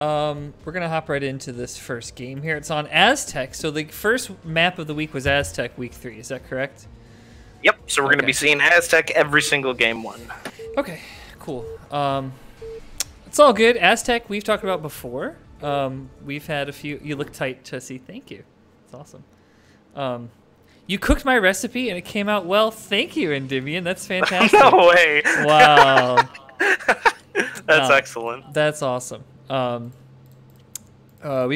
We're gonna hop right into this first game here. It's on Aztec. So the first map of the week was Aztec week 3. Is that correct? Yep. So we're gonna be seeing Aztec every single game one. Okay, cool. It's all good. Aztec we've talked about before. We've had a few. You look tight, Chessy. Thank you. It's awesome. You cooked my recipe and it came out well. Thank you, Endymion. That's fantastic. No way. Wow. That's excellent. That's awesome. We've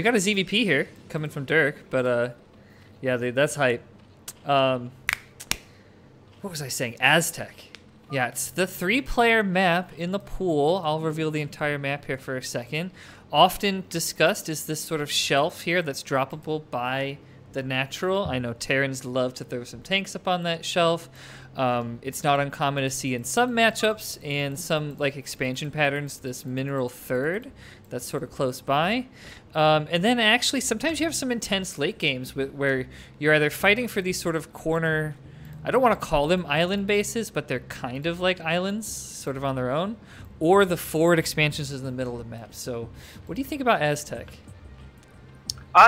got a ZVP here coming from Dirk, but yeah, that's hype. What was I saying? Aztec. Yeah, it's the 3-player map in the pool. I'll reveal the entire map here for a second. Often discussed is this sort of shelf here that's droppable by the natural. I know Terrans love to throw some tanks up on that shelf. It's not uncommon to see in some matchups and some like expansion patterns this mineral third that's sort of close by. And then actually sometimes you have some intense late games where you're either fighting for these sort of corner, I don't want to call them island bases, but they're kind of like islands sort of on their own, or the forward expansions is in the middle of the map. So what do you think about Aztec?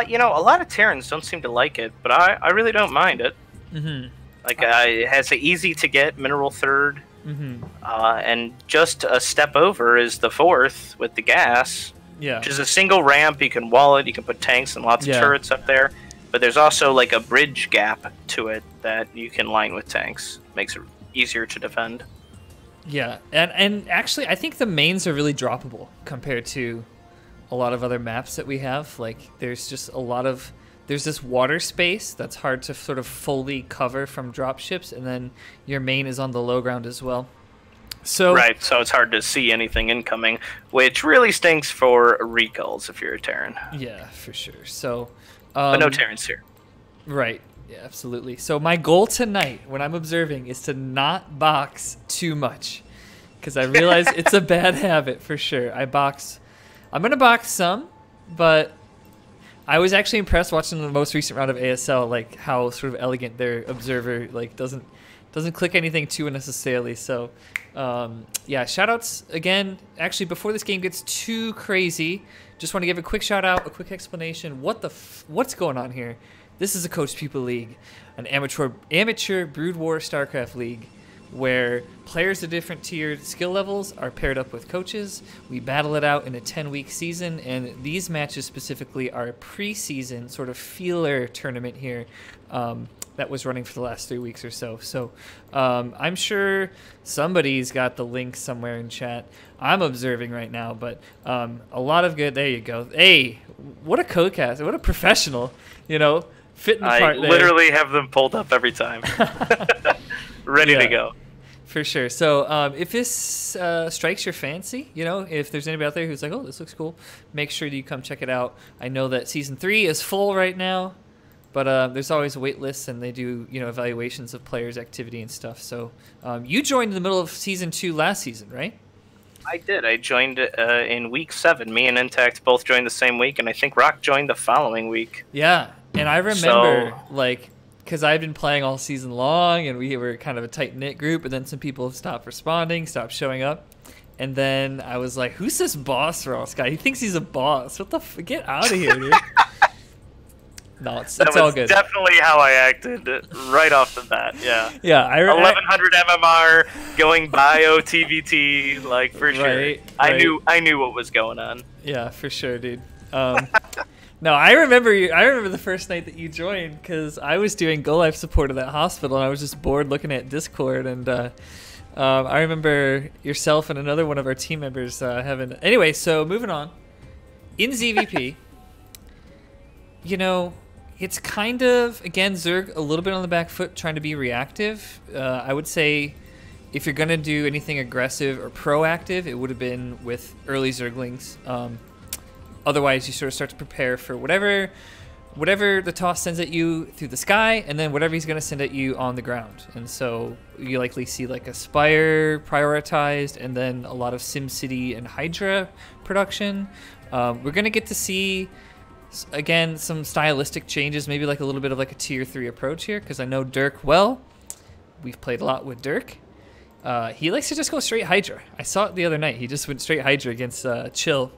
You know, a lot of Terrans don't seem to like it, but I really don't mind it. Mm-hmm. Like, it has an easy-to-get mineral third, and just a step over is the 4th with the gas, which is a single ramp. You can wall it, you can put tanks and lots of turrets up there, but there's also like a bridge gap to it that you can line with tanks. Makes it easier to defend. Yeah, and actually I think the mains are really droppable compared to a lot of other maps that we have. Like, there's just a lot of... There's this water space that's hard to sort of fully cover from dropships, and then your main is on the low ground as well. So right, so it's hard to see anything incoming, which really stinks for recalls if you're a Terran. Yeah, for sure. So, but no Terrans here. Right. Yeah, absolutely. So my goal tonight, when I'm observing, is to not box too much, because I realize it's a bad habit for sure. I'm gonna box some, but I was actually impressed watching the most recent round of ASL, like how sort of elegant their observer like doesn't click anything too unnecessarily. So yeah, shoutouts again. Actually, before this game gets too crazy, just want to give a quick shout out, a quick explanation. What's going on here? This is a Coach Pupil League, an amateur Brood War StarCraft league, where players of different tiered skill levels are paired up with coaches. We battle it out in a 10-week season, and these matches specifically are a preseason sort of feeler tournament here that was running for the last 3 weeks or so. So I'm sure somebody's got the link somewhere in chat. I'm observing right now, but a lot of good. There you go. Hey, what a co-cast, what a professional, you know, fitting the part there. I literally have them pulled up every time. Ready to go. For sure. So if this strikes your fancy, you know, if there's anybody out there who's like, oh, this looks cool, make sure that you come check it out. I know that Season 3 is full right now, but there's always a wait list, and they do, you know, evaluations of players' activity and stuff. So you joined in the middle of Season 2 last season, right? I did. I joined in Week 7. Me and Intact both joined the same week, and I think Rock joined the following week. Yeah, and I remember, like... because I've been playing all season long, and we were kind of a tight-knit group, and then some people have stopped responding, stopped showing up. And then I was like, who's this BossRoss guy? He thinks he's a boss. What the get out of here, dude. No, it's all good. That's definitely how I acted right off the bat, yeah. Yeah, 1100 MMR, going bio TVT, like, for sure. Right. I knew what was going on. Yeah, for sure, dude. No, I remember you. I remember the first night that you joined, because I was doing Go Life support at that hospital, and I was just bored looking at Discord, and I remember yourself and another one of our team members having... Anyway, so moving on. In ZVP, you know, it's kind of, again, Zerg a little bit on the back foot, trying to be reactive. I would say if you're going to do anything aggressive or proactive, it would have been with early Zerglings. Otherwise, you sort of start to prepare for whatever the toss sends at you through the sky, and then whatever he's going to send at you on the ground. And so you likely see like a Spire prioritized, and then a lot of SimCity and Hydra production. We're going to get to see, again, some stylistic changes, maybe like a little bit of like a tier 3 approach here, because I know Dirk well. We've played a lot with Dirk. He likes to just go straight Hydra. I saw it the other night. He just went straight Hydra against Chill.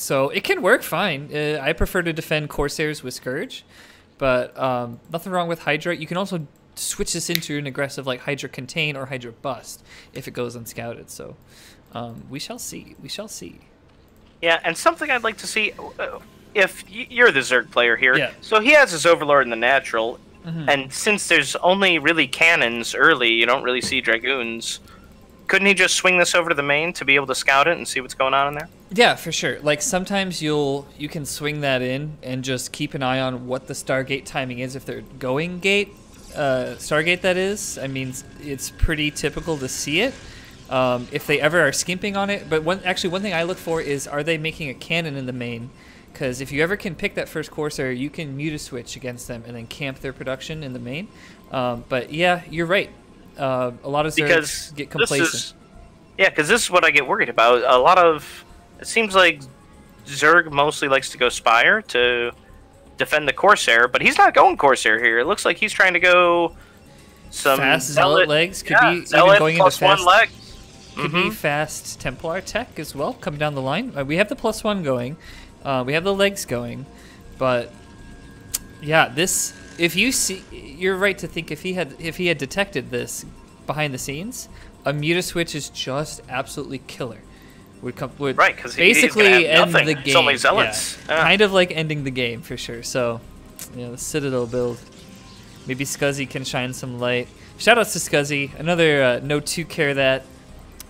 So it can work fine. I prefer to defend Corsairs with Scourge, but nothing wrong with Hydra. You can also switch this into an aggressive like Hydra Contain or Hydra Bust if it goes unscouted. So we shall see. We shall see. Yeah, and something I'd like to see, if you're the Zerg player here, yeah. So he has his Overlord in the natural, and since there's only really cannons early, you don't really see Dragoons. Couldn't he just swing this over to the main to be able to scout it and see what's going on in there? Yeah, for sure. Like sometimes you can swing that in and just keep an eye on what the Stargate timing is. If they're going gate, Stargate that is, I mean, it's pretty typical to see it. If they ever are skimping on it. But one thing I look for is, are they making a cannon in the main? Because if you ever can pick that first Corsair, you can mute-a-switch against them and then camp their production in the main. But yeah, you're right. A lot of Zergs get complacent. Because this is what I get worried about. It seems like Zerg mostly likes to go Spire to defend the Corsair, but he's not going Corsair here. It looks like he's trying to go some fast Zealot legs. Could be Zealot even going plus into fast, one leg. Could be fast Templar tech as well. Come down the line. We have the +1 going. We have the legs going, but yeah, this. If you see, you're right to think if he had detected this behind the scenes, a mute-a-switch is just absolutely killer. Would right, because basically end the game. It's only Zealots. Yeah. Kind of like ending the game for sure. So, yeah, the Citadel build. Maybe SCuzzy can shine some light. Shoutouts to SCuzzy, another no 2-care that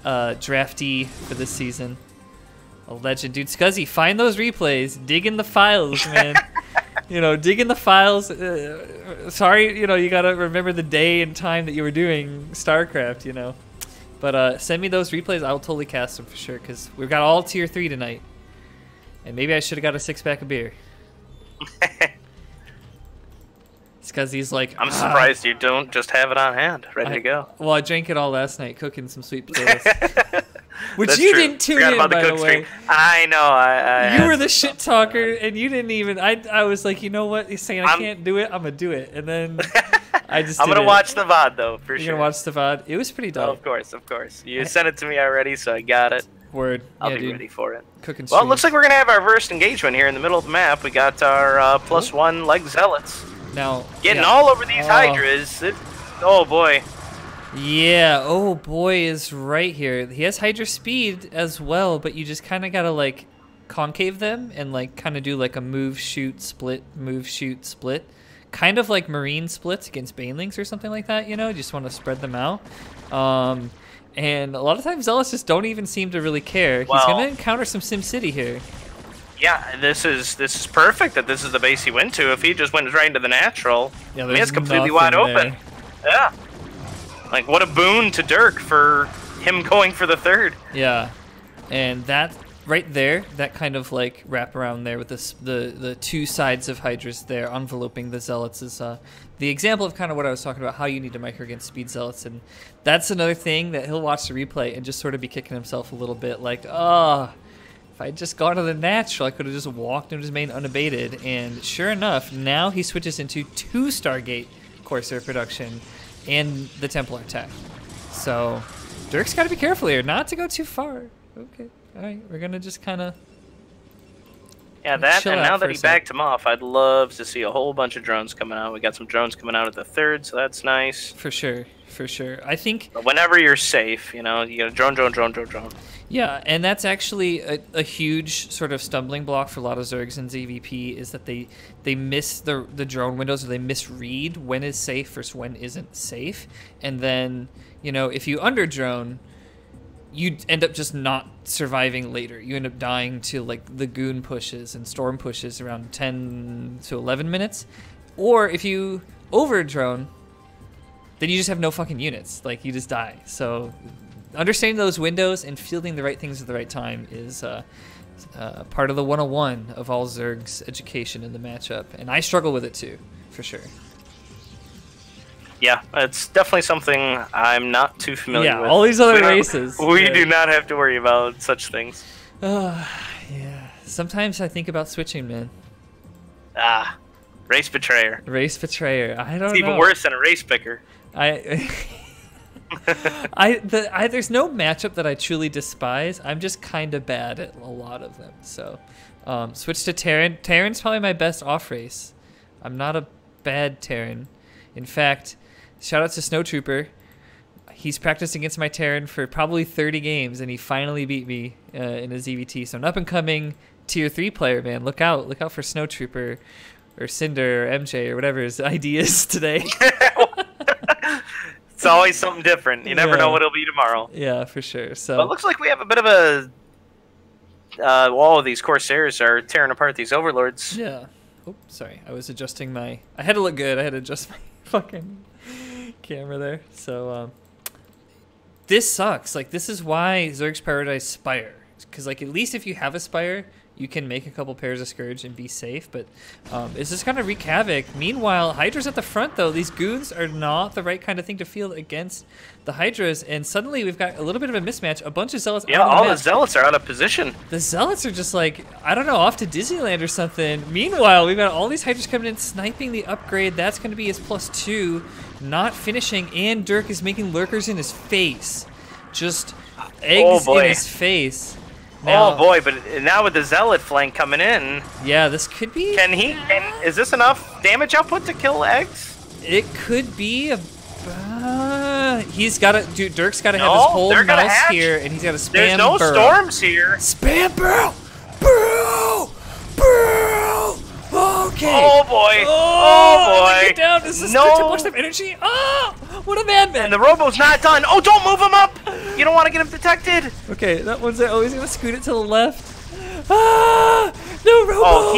draftee for this season. A legend, dude. SCuzzy, find those replays. Dig in the files, man. Dig in the files. Sorry, you gotta remember the day and time that you were doing StarCraft, But send me those replays. I'll totally cast them for sure, because we've got all tier 3 tonight. And maybe I should have got a 6-pack of beer. SCuzzy's like, I'm surprised you don't just have it on hand, ready to go. Well, I drank it all last night, cooking some sweet potatoes. Which That's you true. didn't tune in, by the way. Stream. I know. You were the shit talker, and you didn't even. I was like, you know what? He's saying I can't do it. I'm gonna do it, and then I just. I'm gonna watch the VOD though, for sure. You're gonna watch the VOD. It was pretty dope. Oh, of course. You sent it to me already, so I got it. Word. I'll be ready for it. Cooking. Well, it looks like we're gonna have our first engagement here in the middle of the map. We got our +1 leg Zealots. Now getting all over these Hydras. Oh boy. Yeah, oh boy is right here. He has Hydra speed as well, but you just kind of gotta like concave them and like kind of do like a move, shoot, split, move, shoot, split. Kind of like Marine splits against Banelings or something like that, you just want to spread them out. And a lot of times Zealots just don't even seem to really care. He's gonna encounter some SimCity here. Yeah, this is perfect that this is the base he went to. If he just went right into the natural, it's completely wide open. Yeah. Like, what a boon to Dirk for him going for the third. Yeah, and that right there, that kind of like wrap around there with this, the two sides of Hydras there enveloping the Zealots is the example of kind of what I was talking about, how you need to micro against speed Zealots. And that's another thing that he'll watch the replay and just sort of be kicking himself a little bit like, if I'd just gone to the natural, I could have just walked into his main unabated. And sure enough, now he switches into 2 Stargate Corsair production and the Templar tech. So Dirk's got to be careful here, not to go too far. Okay, all right, we're gonna just kind of and now that he backed him off, I'd love to see a whole bunch of drones coming out. We got some drones coming out at the third, so that's nice. For sure. I think but whenever you're safe, you got a drone. Yeah, and that's actually a huge sort of stumbling block for a lot of Zergs in ZVP is that they miss the drone windows, or they misread when is safe versus when isn't safe. And then, if you under drone, you end up just not surviving later. You end up dying to like the goon pushes and storm pushes around 10 to 11 minutes. Or if you over drone, then you just have no fucking units. Like, you just die. So understanding those windows and fielding the right things at the right time is part of the 101 of all Zerg's education in the matchup. And I struggle with it too, for sure. Yeah, it's definitely something I'm not too familiar with. Yeah, all these other races. We do not have to worry about such things. Yeah. Sometimes I think about switching, man. Race betrayer. Race betrayer. I don't know. It's even worse than a race picker. There's no matchup that I truly despise. I'm just kind of bad at a lot of them. So, switch to Terran. Terran's probably my best off race. I'm not a bad Terran. In fact, shout out to Snowtrooper. He's practiced against my Terran for probably 30 games, and he finally beat me in a ZVT. So an up-and-coming Tier 3 player, man. Look out for Snowtrooper or Cinder or MJ or whatever his ID is today. It's always something different. You never know what it'll be tomorrow. Yeah, for sure. So it looks like we have a bit of a... all of these Corsairs are tearing apart these Overlords. Yeah. Oh, sorry. I was adjusting my... I had to look good. I had to adjust my fucking camera there. So, this sucks. Like, this is why Zerg's Paradise Spire. Because, like, at least if you have a Spire, you can make a couple pairs of Scourge and be safe. But it's just going to wreak havoc. Meanwhile, Hydra's at the front, though. These goons are not the right kind of thing to field against the Hydras. And suddenly we've got a little bit of a mismatch. A bunch of Zealots. Yeah, all the Zealots are out of position. The Zealots are just like, I don't know, off to Disneyland or something. Meanwhile, we've got all these Hydras coming in, sniping the upgrade. That's going to be his +2. Not finishing. And Dirk is making lurkers in his face. Just eggs in his face. Now, oh boy, but now with the Zealot flank coming in. Yeah, this could be... Is this enough damage output to kill eggs? It could be. He's got to... Dude, Dirk's got to have his whole mouse here, and he's got to spam There's no burrow. storms here. Spam burrow! Burrow! Burrow! Okay. Oh boy. Oh boy. Get down. This is to push them energy. Oh, what a madman. And the Robo's not done. Oh, don't move him up. You don't want to get him detected. Okay, that one's always going to scoot it to the left. Ah, no Robo. Oh,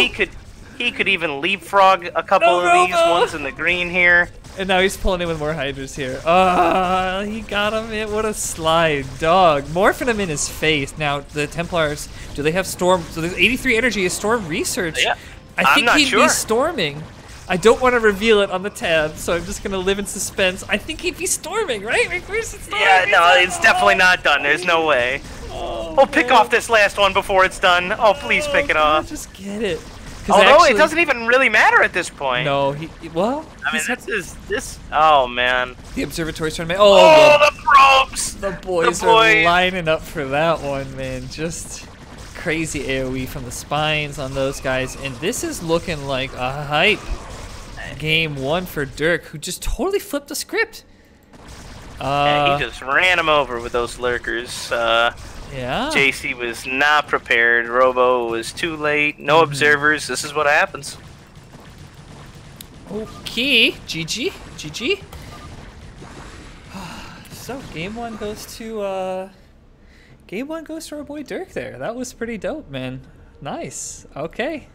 he could even leapfrog a couple of these ones in the green here. And now he's pulling in with more Hydras here. Ah, he got him in. What a slide, dog. Morphing him in his face. Now, the Templars, do they have Storm? So there's 83 energy. Is Storm research? Yeah. I think he'd be storming. I don't want to reveal it on the tab, so I'm just going to live in suspense. I think he'd be storming, right? Where's it storming? Yeah, no, it's definitely not done. There's no way. Oh, pick off this last one before it's done. Oh, please pick it off. Just get it. Although it doesn't even really matter at this point. No, I mean, this. Oh man. The observatory's trying to make. Oh, the probes. The boys are lining up for that one, man. Just crazy AOE from the spines on those guys, and this is looking like a hype game one for Dirk, who just totally flipped the script. Yeah, he just ran him over with those lurkers. Yeah. JC was not prepared. Robo was too late. No observers. This is what happens. Okay, GG. So game one goes to our boy Dirk there. That was pretty dope, man. Nice. Okay.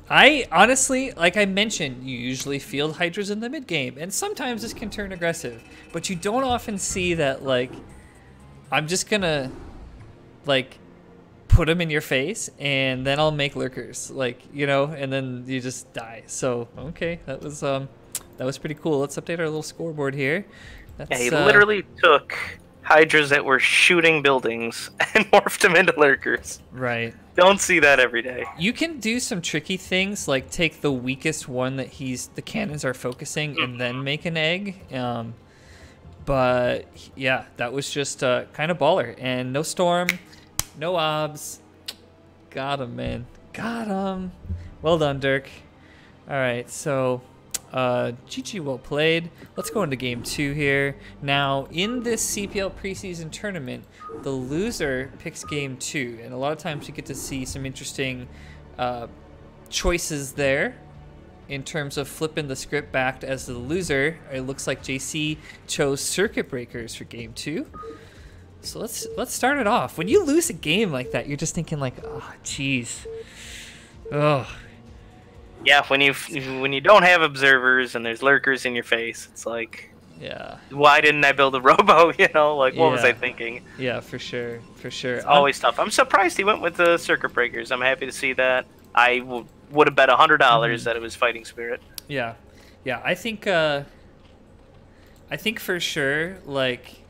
I honestly, like I mentioned, you usually field Hydras in the mid game, and sometimes this can turn aggressive, but you don't often see that, like, I'm just gonna like put them in your face and then I'll make lurkers, like, you know, and then you just die. So okay, that was pretty cool. Let's update our little scoreboard here. Yeah, he literally took Hydras that were shooting buildings and morphed them into lurkers. Right. Don't see that every day. You can do some tricky things, like take the weakest one that the cannons are focusing and then make an egg. But yeah, that was just kind of baller. And no storm, no obs. Got him, man. Got him. Well done, Dirk. All right, so GG, well played. Let's go into game 2 here. Now, in this CPL preseason tournament, the loser picks game 2, and a lot of times you get to see some interesting choices there in terms of flipping the script back as the loser. It looks like JC chose Circuit Breakers for game 2. So let's start it off. When you lose a game like that, you're just thinking like, oh, jeez. Ugh. Yeah, when you don't have observers and there's lurkers in your face, it's like, yeah, why didn't I build a Robo? You know, like, what was I thinking? Yeah, for sure, for sure. It's always tough. I'm surprised he went with the Circuit Breakers. I'm happy to see that. I would have bet $100 that it was Fighting Spirit. Yeah, yeah. I think for sure, like,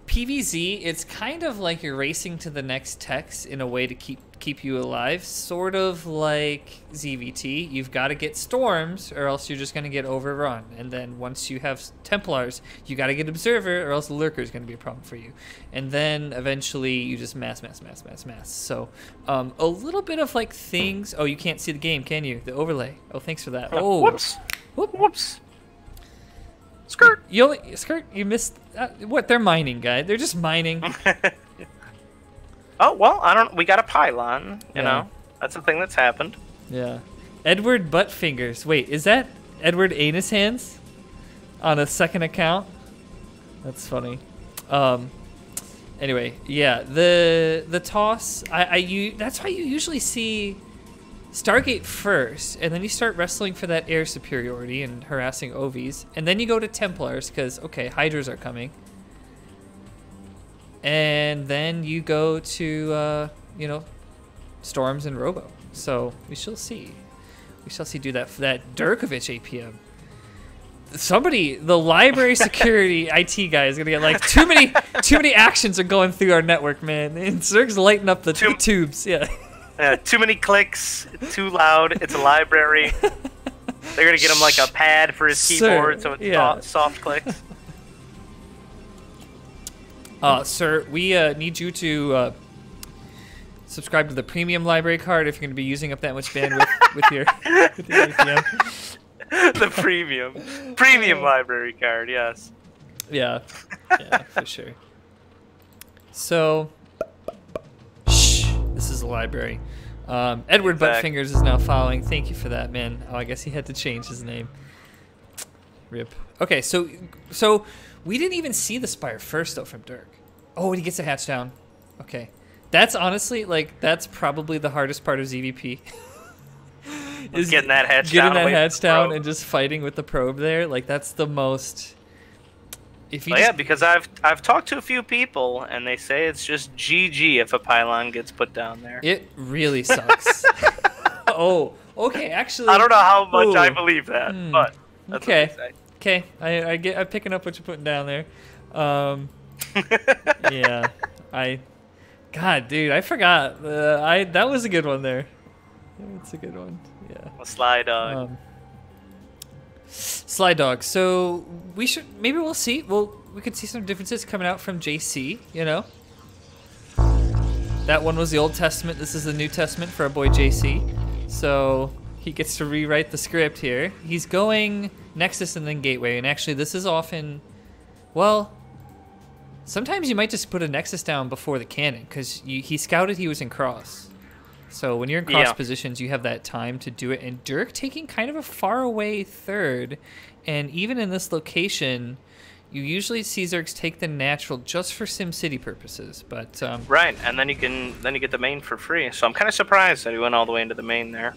PVZ, it's kind of like you're racing to the next text in a way to keep you alive, sort of like ZVT. You've got to get storms or else you're just going to get overrun, and then once you have Templars, you got to get Observer or else the Lurker is going to be a problem for you, and then eventually you just mass. So a little bit of like things. Oh, you can't see the game, can you? The overlay. Oh, thanks for that. Oh, whoops. Whoops. Skirt. You missed. What? They're mining, guy. They're just mining. Oh well, we got a pylon. You know, that's a thing that's happened. Yeah. Edward Buttfingers. Wait, is that Edward Anus Hands on a second account? That's funny. Anyway, yeah, the toss. That's why you usually see Stargate first, and then you start wrestling for that air superiority and harassing OVs, and then you go to Templars because, okay, Hydras are coming. And then you go to, Storms and Robo. So we shall see. We shall see do that for that Derkavich APM. Somebody, the library security IT guy is gonna get like too many actions are going through our network, man. And Zerg's lighting up the tubes. Yeah. Too many clicks, too loud. It's a library. They're gonna get him like a pad for his keyboard, so it's soft clicks. Sir, we need you to subscribe to the premium library card if you're going to be using up that much bandwidth with your APM. The premium library card, yes. Yeah, for sure. So, this is a library. Edward Buttfingers is now following. Thank you for that, man. Oh, I guess he had to change his name. Rip. Okay, so we didn't even see the Spire first, though, from Dirk. Oh, and he gets a hatch down. Okay. That's honestly, that's probably the hardest part of ZVP. is getting that hatch down and just fighting with the probe there. Like, that's the most... because I've talked to a few people, and they say it's just GG if a pylon gets put down there. It really sucks. Oh, okay, actually... I don't know how much I believe that, but that's what they say. Okay, I'm picking up what you're putting down there. Yeah, God, dude, I forgot. That was a good one there. That's a good one. Yeah. A Sly Dog. Sly Dog. So maybe we'll see. We could see some differences coming out from JC. You know, that one was the Old Testament. This is the New Testament for our boy JC. So he gets to rewrite the script here. He's going Nexus and then Gateway, and actually this is often, well, sometimes you might just put a Nexus down before the cannon because he scouted he was in cross. So when you're in cross positions, you have that time to do it. And Dirk taking kind of a far away third, and even in this location, you usually see Zergs take the natural just for SimCity purposes. But right, and then you get the main for free. So I'm kind of surprised that he went all the way into the main there.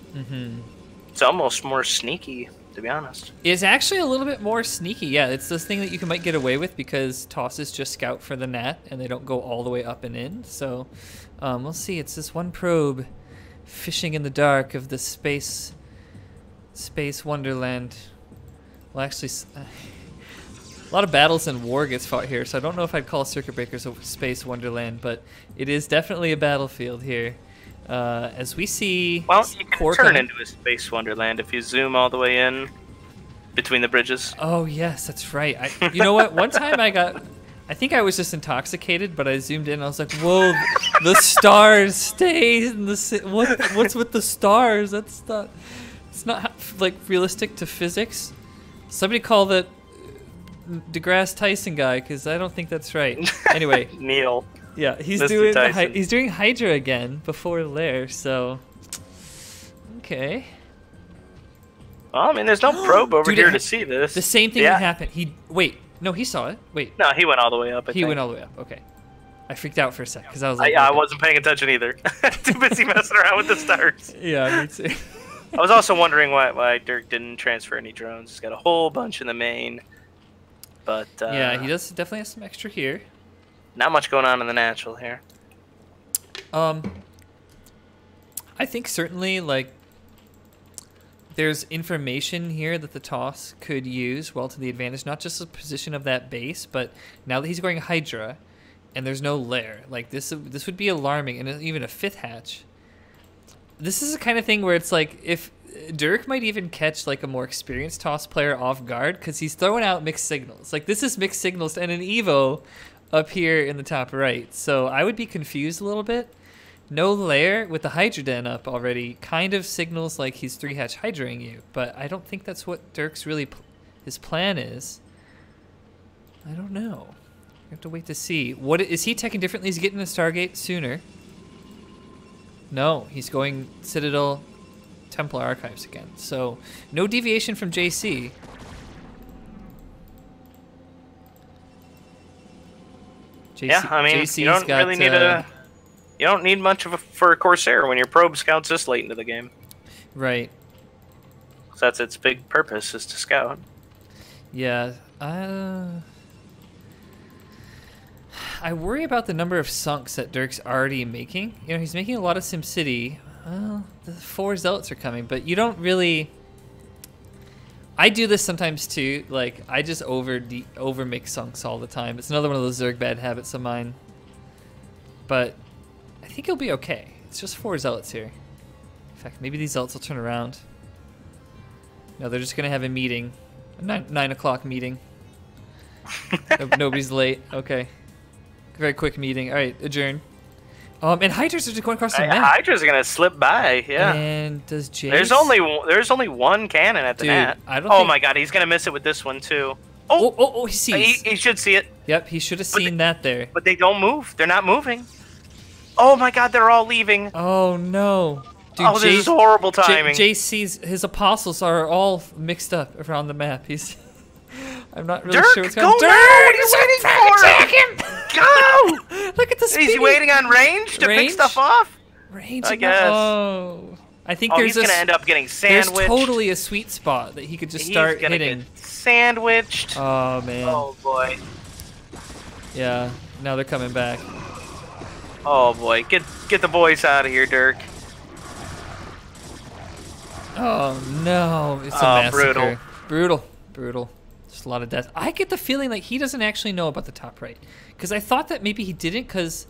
It's almost more sneaky, to be honest. It's actually a little bit more sneaky, yeah. It's this thing that you might get away with because tosses just scout for the nat, and they don't go all the way up and in. So we'll see. It's this one probe fishing in the dark of the space wonderland. Well, actually, a lot of battles and war gets fought here, so I don't know if I'd call Circuit Breakers a space wonderland, but it is definitely a battlefield here. As we see... Well, you can turn it into a space wonderland if you zoom all the way in between the bridges. Oh, yes, that's right. You know what? One time I think I was just intoxicated, but I zoomed in and I was like, whoa, the stars stay in the... What's with the stars? It's not, like, realistic to physics. Somebody call the deGrasse Tyson guy, because I don't think that's right. Anyway. Neil. Yeah, he's doing Hydra again before Lair, so... Okay. Well, I mean, there's no probe over here to see this. The same thing happened. Wait, no, he saw it. Wait. No, he went all the way up, He went all the way up, okay. I freaked out for a sec, because I was like... I wasn't paying attention either. Too busy messing around with the stars. Yeah, me too. I was also wondering why Dirk didn't transfer any drones. He's got a whole bunch in the main. But, yeah, he does definitely have some extra here. Not much going on in the natural here. I think certainly, like, there's information here that the toss could use well to the advantage, not just the position of that base, but now that he's going Hydra, and there's no lair. Like this would be alarming, and even a 5th hatch. This is the kind of thing where it's like if Dirk might even catch like a more experienced toss player off guard because he's throwing out mixed signals. Like this is mixed signals and an Evo up here in the top right. So I would be confused a little bit. No lair with the Hydra Den up already kind of signals like he's 3-hatch Hydraing you, but I don't think that's what Dirk's really his plan is. I don't know. We have to wait to see. What is he teching differently? He's getting the Stargate sooner. No, he's going Citadel Templar Archives again. So no deviation from JC. Yeah, I mean, you don't really need you don't need much for a Corsair when your probe scouts this late into the game. Right. So that's its big purpose, is to scout. Yeah. I worry about the number of sunks that Dirk's already making. You know, he's making a lot of SimCity. Well, the 4 Zealots are coming, but you don't really... I do this sometimes too. Like, I just over make sunks all the time. It's another one of those Zerg bad habits of mine. But I think he'll be okay. It's just 4 Zealots here. In fact, maybe these Zealots will turn around. No, they're just going to have a meeting. A 9 o'clock meeting. Nobody's late. Okay. Very quick meeting. All right, adjourn. And Hydras are just going across the map. Hydras are gonna slip by. Yeah. And does Jace? There's only one cannon at the net. Oh my God, he's gonna miss it with this one too. Oh, he sees. He should see it. Yep, he should have seen that there. But they don't move. They're not moving. Oh my God, they're all leaving. Oh no. Dude, this is horrible timing. JC's his apostles are all mixed up around the map. I'm not really sure what's going on. Dirk, what are you waiting for? Attack him! Go! Look at the speed. Is he waiting on range to pick stuff off? Range, I guess. Oh, I think he's gonna end up getting sandwiched. There's totally a sweet spot that he could just start hitting. Get sandwiched. Oh man. Oh boy. Yeah. Now they're coming back. Oh boy, get the boys out of here, Dirk. Oh no, it's a massacre. Brutal. Brutal. Just a lot of death. I get the feeling like he doesn't actually know about the top right, because I thought that maybe he didn't. Because,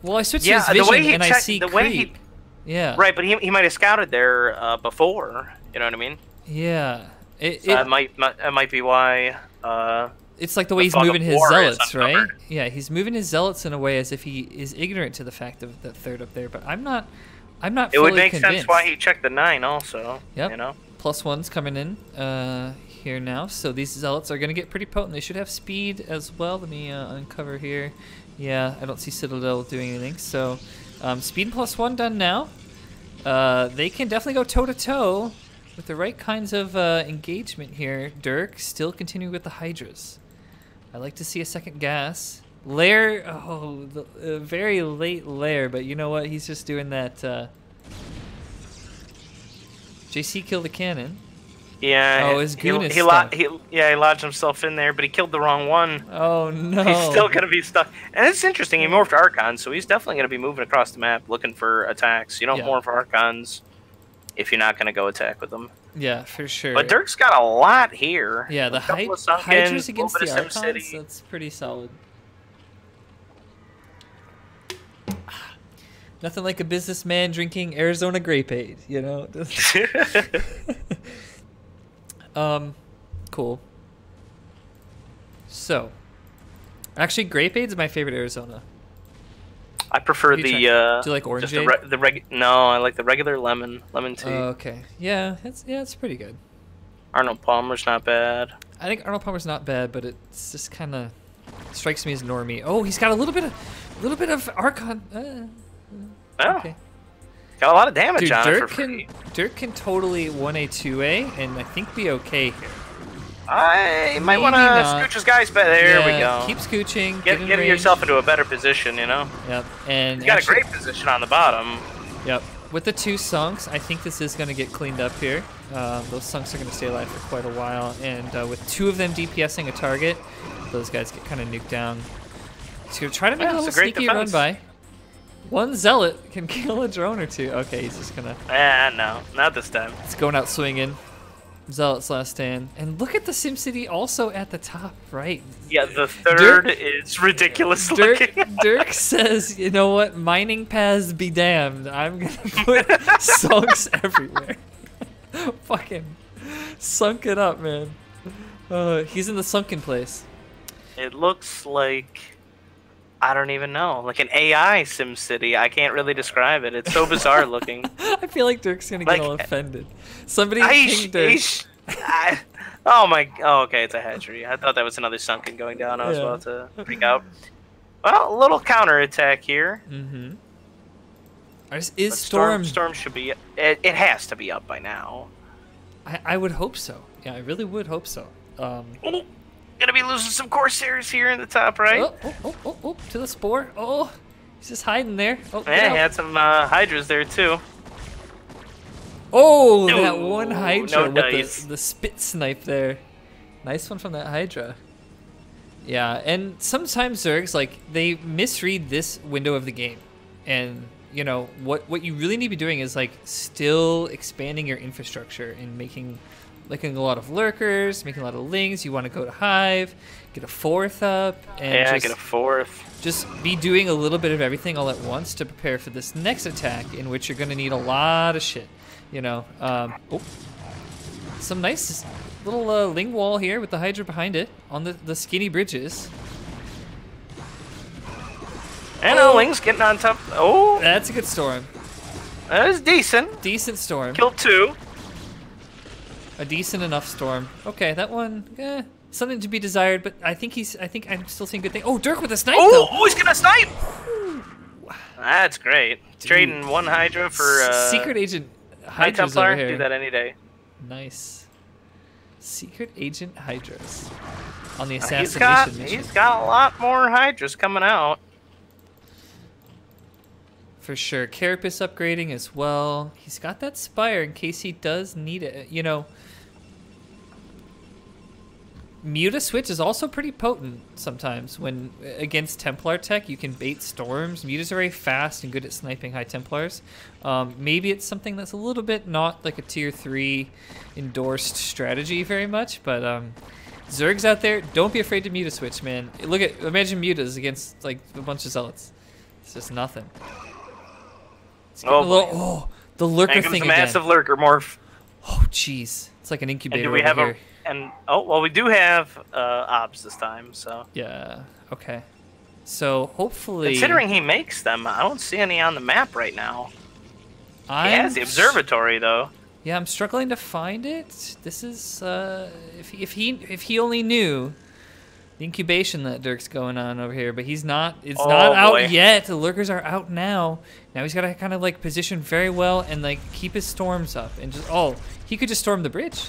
well, I switched to his vision and I see creep. Yeah. Right, but he might have scouted there before. You know what I mean? Yeah. That might be why. It's like the way he's moving his zealots, right? Yeah, he's moving his zealots in a way as if he is ignorant to the fact of the 3rd up there. But I'm not. It would make convinced. sense why he checked the 9 also. Yep. You know. +1's coming in here now, so these zealots are going to get pretty potent. They should have speed as well. Let me uncover here. Yeah, I don't see Citadel doing anything. So speed +1 done now. They can definitely go toe-to-toe with the right kinds of engagement here. Dirk still continuing with the Hydras. I like to see a second gas. Lair, very late lair, but you know what? He's just doing that. JC killed the cannon. Yeah. Oh, his goon is he lodged himself in there, but he killed the wrong one. Oh no. He's still gonna be stuck. And it's interesting. He morphed Archons, so he's definitely gonna be moving across the map looking for attacks. You don't morph Archons if you're not gonna go attack with them. Yeah, for sure. But Dirk's got a lot here. Yeah, the Hydras against the Archons. That's pretty solid. Nothing like a businessman drinking Arizona Grapeade, you know? Cool. So, actually, Grapeade's my favorite Arizona. I prefer the. Do you like orangeade? No, I like the regular lemon tea. Oh, okay. Yeah, it's pretty good. Arnold Palmer's not bad. I think Arnold Palmer's not bad, but it's just kind of strikes me as normie. Oh, he's got a little bit of Archon. Oh. Okay. Got a lot of damage on it for free. Dirk can totally 1A, 2A, and I think be okay here. I might want to scooch his guys better. There we go. Keep scooching. Getting yourself into a better position, you know? Yep. And you got a great position on the bottom. Yep. With the 2 sunks, I think this is going to get cleaned up here. Those sunks are going to stay alive for quite a while. And with 2 of them DPSing a target, those guys get kind of nuked down. He's going to try to make a little sneaky run by. 1 zealot can kill a drone or 2. Okay, he's just gonna. No, not this time. It's going out swinging. Zealot's last stand. And look at the SimCity also at the top right. Yeah, the third is ridiculous looking. Dirk says, you know what, mining paths be damned. I'm gonna put sunks everywhere. Fucking sunk it up, man. He's in the sunken place. It looks like, I don't even know, like an AI SimCity. I can't really describe it. It's so bizarre looking. I feel like Dirk's gonna get all offended. Somebody pinged Dirk. Oh my, okay, it's a hatchery. I thought that was another sunken going down. I was about to freak out. Well, a little counterattack here. Mm-hmm. Is Storm should be, it has to be up by now. I would hope so. Yeah, I really would hope so. Gonna be losing some Corsairs here in the top right. Oh, to the Spore. Oh, he's just hiding there. Oh, yeah, he had some Hydras there too. Oh, that one Hydra with the spit snipe there. Nice one from that Hydra. Yeah, and sometimes Zergs, like, they misread this window of the game. And, you know, what you really need to be doing is, like, still expanding your infrastructure and making a lot of lurkers, making a lot of lings. You want to go to Hive, get a 4th up, and get a 4th. Just be doing a little bit of everything all at once to prepare for this next attack, in which you're going to need a lot of shit. You know, some nice little ling wall here with the Hydra behind it on the skinny bridges. And Ling's getting on top. Oh, that's a good storm. That is decent. Decent storm. Killed 2. A decent enough storm. Okay, that one, something to be desired, but I think I'm still seeing good things. Oh, Dirk with a snipe though. Oh, he's gonna snipe. That's great. Dude. Trading one Hydra for Secret Agent High Templar. Do that any day. Nice. Secret Agent Hydras on the assassination mission. He's got a lot more Hydras coming out. For sure. Carapace upgrading as well. He's got that Spire in case he does need it. You know, Muta Switch is also pretty potent sometimes. When against Templar tech, you can bait storms. Mutas are very fast and good at sniping High Templars. Maybe it's something that's a little bit not like a tier 3 endorsed strategy very much, but Zergs out there, don't be afraid to Muta Switch, man. Imagine Mutas against like a bunch of Zealots. It's just nothing. It's the lurker thing again. Massive lurker morph. Oh, jeez. It's like an incubator. And do we have here. We do have obs this time, so. Yeah, okay. So hopefully, considering he makes them, I don't see any on the map right now. He has the observatory though. Yeah, I'm struggling to find it. This is if he only knew the incubation that Dirk's going on over here, but he's not. It's not out yet. The lurkers are out now. Now he's got to kind of like position very well and like keep his storms up and just he could just storm the bridge.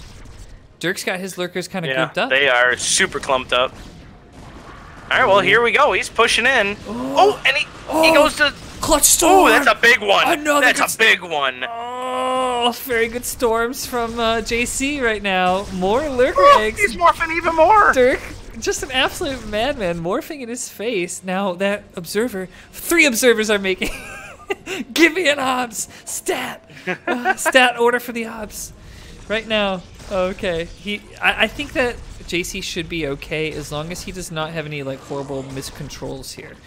Dirk's got his lurkers kind of grouped up. They are super clumped up. All right, well, here we go. He's pushing in. And he goes to clutch storm. Oh, that's a big one. That's a big one. Oh, very good storms from JC right now. More lurker eggs. He's morphing even more. Dirk, just an absolute madman, morphing in his face. Now that observer, 3 observers are making. Give me an obs stat. Stat order for the obs right now. Okay, I think that JC should be okay as long as he does not have any like horrible miscontrols here.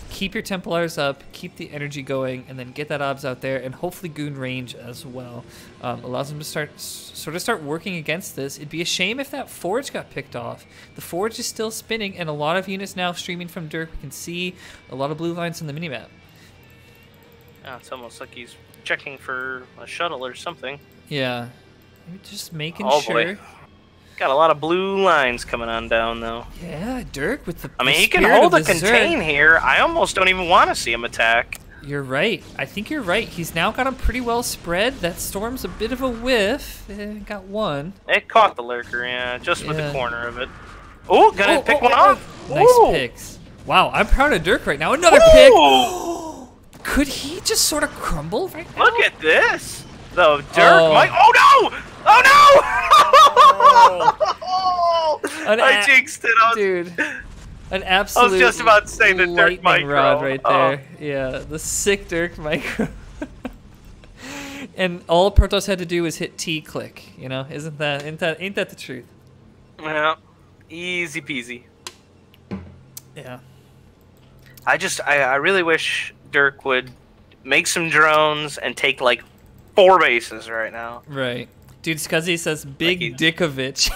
Keep your Templars up, keep the energy going, and then get that obs out there, and hopefully goon range as well. Allows him to start working against this. It'd be a shame if that Forge got picked off. The Forge is still spinning, and a lot of units now streaming from Dirk. We can see a lot of blue lines on the minimap. Yeah, it's almost like he's checking for a shuttle or something. Yeah. Just making sure. Boy. Got a lot of blue lines coming on down, though. Yeah, Dirk with the. I mean, he can hold a contain here. I almost don't even want to see him attack. You're right. I think you're right. He's now got him pretty well spread. That storm's a bit of a whiff. Got one. It caught the lurker, just with the corner of it. Oh, gonna pick one off. Nice picks. Wow, I'm proud of Dirk right now. Another pick. Could he just sort of crumble right now? Look at this. Though Dirk might. Oh no! Oh no! I jinxed it, dude. An absolute. I was just about to say the Dirk micro rod right there. Yeah, the sick Dirk micro. And all Protoss had to do was hit T click. You know, ain't that the truth? Yeah, easy peasy. Yeah. I really wish Dirk would make some drones and take like 4 bases right now. Right. Dude, Scuzzy says Big Derkavich.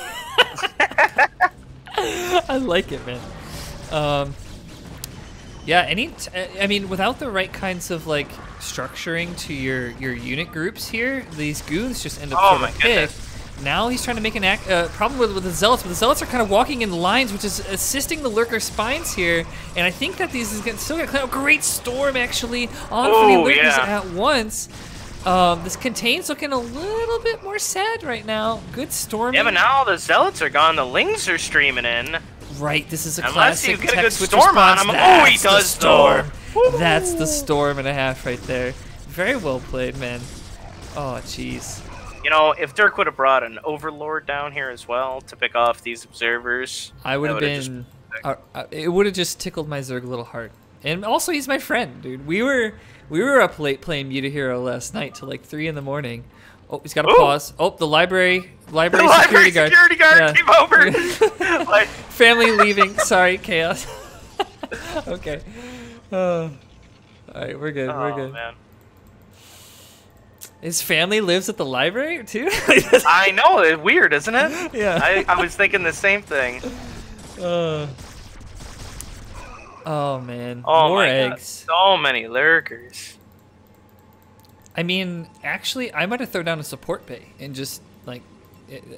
I like it, man. Yeah, I mean, without the right kinds of like structuring to your unit groups here, these goons just end up sort of picked. Now he's trying to make an problem with the Zealots, but the Zealots are kind of walking in lines, which is assisting the Lurker Spines here. And I think that these is still going to clear. Great Storm, actually, on for the Lurkers at once. This Containe's looking a little bit more sad right now. Good storming. Yeah, but now the Zealots are gone. The Lings are streaming in. Right, this is a Unless classic you get a good switch storm response. on him. Oh, he does storm. though. That's the storm and a half right there. Very well played, man. Oh, jeez. You know, if Dirk would have brought an Overlord down here as well to pick off these observers, I would have been. It would have just tickled my Zerg a little hard. And also, he's my friend, dude. We were up late playing Muta Hero last night till like 3 in the morning. Oh, he's got to pause. Oh, the library security guard. Security guard came over. Family leaving. Sorry, chaos. Okay. All right, we're good. We're good. Man. His family lives at the library too. I know. It's weird, isn't it? Yeah. I was thinking the same thing. Oh man. Oh, more my eggs. God. So many lurkers. I mean, actually, I might have thrown down a support bay and just like,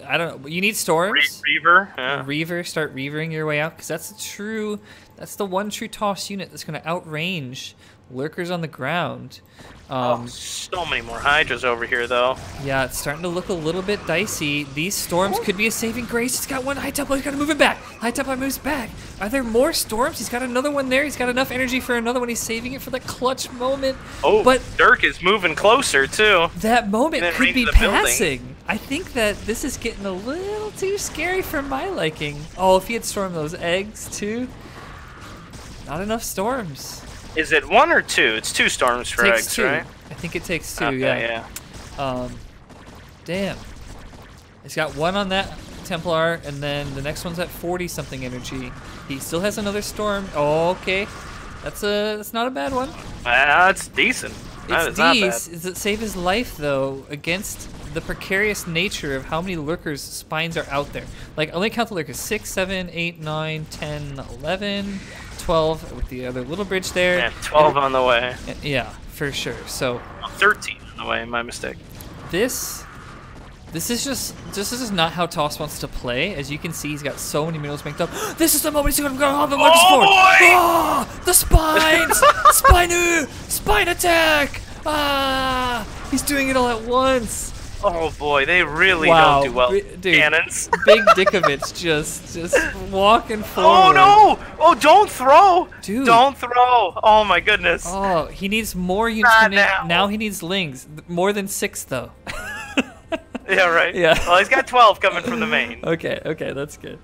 I don't know. You need storms. Reaver. Yeah. Reaver. Start reavering your way out because that's the one true toss unit that's going to outrange lurkers on the ground. So many more Hydras over here, though. Yeah, it's starting to look a little bit dicey. These storms could be a saving grace. He's got one High Templar. He's got to move it back. High Templar moves back. Are there more storms? He's got another one there. He's got enough energy for another one. He's saving it for the clutch moment. Oh, but Dirk is moving closer, too. That moment could be passing. I think that this is getting a little too scary for my liking. Oh, if he had stormed those eggs, too. Not enough storms. Is it 1 or 2? It's 2 storms for eggs, 2. right? I think it takes 2, okay, yeah. Damn. He's got 1 on that Templar, and then the next one's at 40-something energy. He still has another storm. Oh, okay. That's not a bad one. That's decent. It's decent. Does it save his life, though, against the precarious nature of how many lurkers' spines are out there? Like, only count the lurkers. 6, 7, 8, 9, 10, 11... 12 with the other little bridge there. Yeah, 12 on the way. Yeah, for sure. So 13 on the way. My mistake. This is just not how Toss wants to play. As you can see, he's got so many minerals banked up. This is the moment he's going to go on the largest forward. Oh, the spines! Spine attack! Ah, he's doing it all at once. Oh boy, they really don't do well. Dude, cannons. Big Derkavich just walking forward. Oh no! Oh, don't throw! Dude. Don't throw! Oh my goodness. Oh, he needs more units coming in. Now he needs Lings. More than 6 though. Yeah, right. Yeah. Well, he's got 12 coming from the main. Okay, that's good.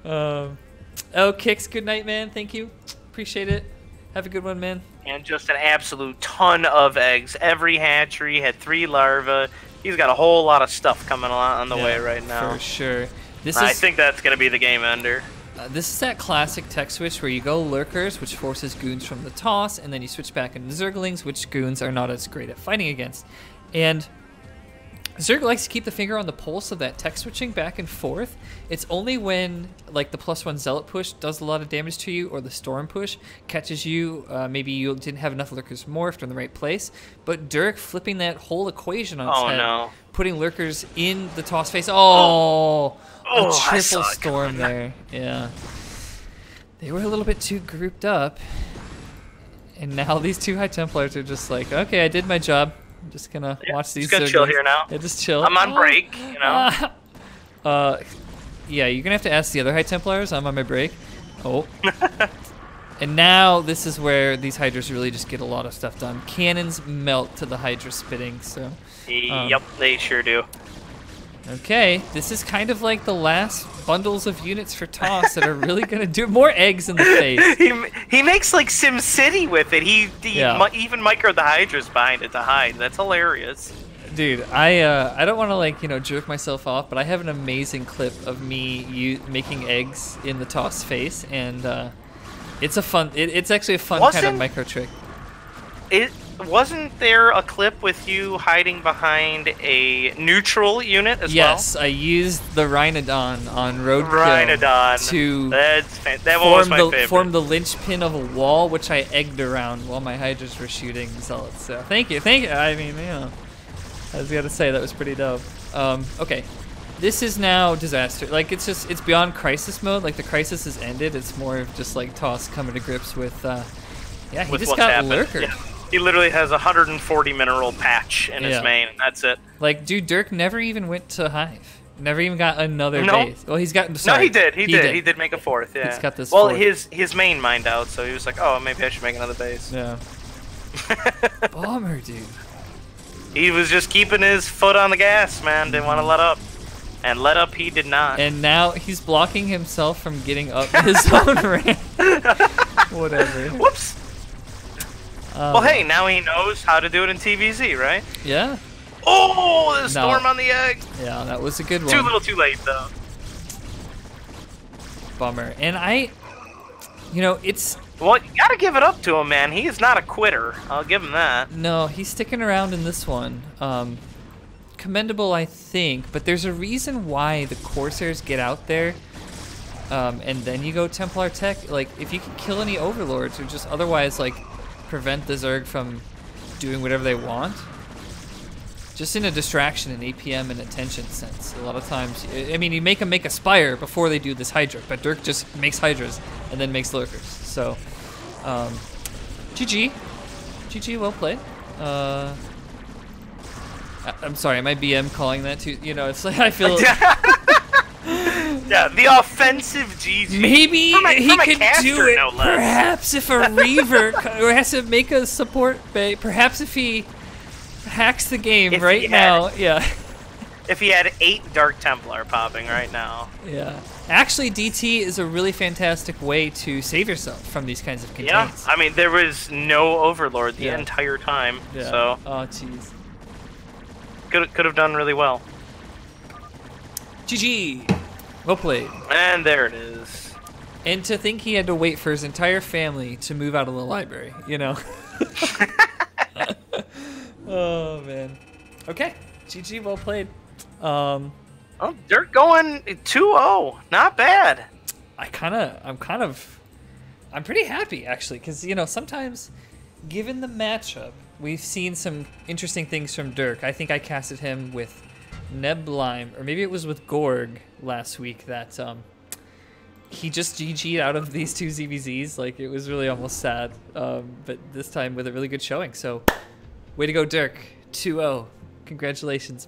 Oh, Kix, good night, man. Thank you. Appreciate it. Have a good one, man. And just an absolute ton of eggs. Every hatchery had 3 larvae. He's got a whole lot of stuff coming on the way right now. For sure. I think that's going to be the game ender. This is that classic tech switch where you go lurkers, which forces goons from the toss, and then you switch back into Zerglings, which goons are not as great at fighting against. And Zerg likes to keep the finger on the pulse of that tech switching back and forth. It's only when like the +1 Zealot push does a lot of damage to you, or the Storm push catches you. Maybe you didn't have enough lurkers morphed in the right place. But Dirk flipping that whole equation on its head, putting lurkers in the toss face. A triple storm there. Yeah, they were a little bit too grouped up, and now these 2 High Templars are just like, okay, I did my job. I'm just gonna watch these. Just gonna chill here now. Yeah, just chill. I'm on break, you know. Yeah, you're gonna have to ask the other High Templars. I'm on my break. Oh. And now this is where these Hydras really just get a lot of stuff done. Cannons melt to the Hydra spitting. So. Yep, they sure do. Okay, this is kind of like the last bundles of units for Toss that are really gonna do more eggs in the face. He makes like SimCity with it. He even micro the Hydras behind it to hide. That's hilarious. Dude, I don't want to like, jerk myself off, but I have an amazing clip of me making eggs in the toss face, and it's a fun. It's actually a fun kind of micro trick. Wasn't there a clip with you hiding behind a neutral unit as well? Yes, I used the Rhinodon on Roadkill to form the linchpin of a wall, which I egged around while my Hydras were shooting Zealots. So thank you. I mean, I was gonna say that was pretty dope. Okay, this is now disaster. Like it's beyond crisis mode. Like the crisis has ended. It's more of just like Toss coming to grips with. Yeah, he just got lurkered. Yeah. He literally has a 140 mineral patch in his main, and that's it. Like, dude, Dirk never even went to Hive. Never even got another base. Well, he's got. Sorry, no, he did. He did make a fourth. Yeah. He's got this. Well, fourth. his main mined out, so he was like, oh, maybe I should make another base. Yeah. Bummer, dude. He was just keeping his foot on the gas, man. Didn't want to let up. And let up he did not. And now he's blocking himself from getting up his own ramp. Whatever. Whoops. Well, hey, now he knows how to do it in TVZ, right? Yeah. Oh, the storm on the egg. Yeah, that was a good one. Too little, too late, though. Bummer. And it's... Well, you gotta give it up to him, man. He is not a quitter. I'll give him that. No, he's sticking around in this one. Commendable, I think, but there's a reason why the Corsairs get out there, and then you go Templar Tech. Like, if you can kill any Overlords or just otherwise, like, prevent the Zerg from doing whatever they want, just in a distraction and APM and attention sense. A lot of times, I mean, you make them make a Spire before they do this Hydra, but Dirk just makes Hydras and then makes Lurkers. So, GG, well played. I'm sorry, am I BM calling that too? It's like I feel. Yeah, the offensive GG. Maybe he could do it. No, perhaps if a Reaver has to make a support bay. Perhaps if he hacks the game now. Yeah. If he had 8 Dark Templar popping right now. Yeah. Actually, DT is a really fantastic way to save yourself from these kinds of contains. Yeah. I mean, there was no Overlord the entire time. Yeah. So. Oh, jeez. Could have done really well. GG. Well played. And there it is. And to think he had to wait for his entire family to move out of the library, Oh, man. Okay. GG, well played. Oh, they're going 2-0. Not bad. I'm pretty happy, actually, because, sometimes, given the matchup, we've seen some interesting things from Dirk. I think I casted him with Neblime, or maybe it was with Gorg last week that he just GG'd out of these 2 ZVZs. Like, it was really almost sad, but this time with a really good showing. So, way to go, Dirk. 2-0. Congratulations, man.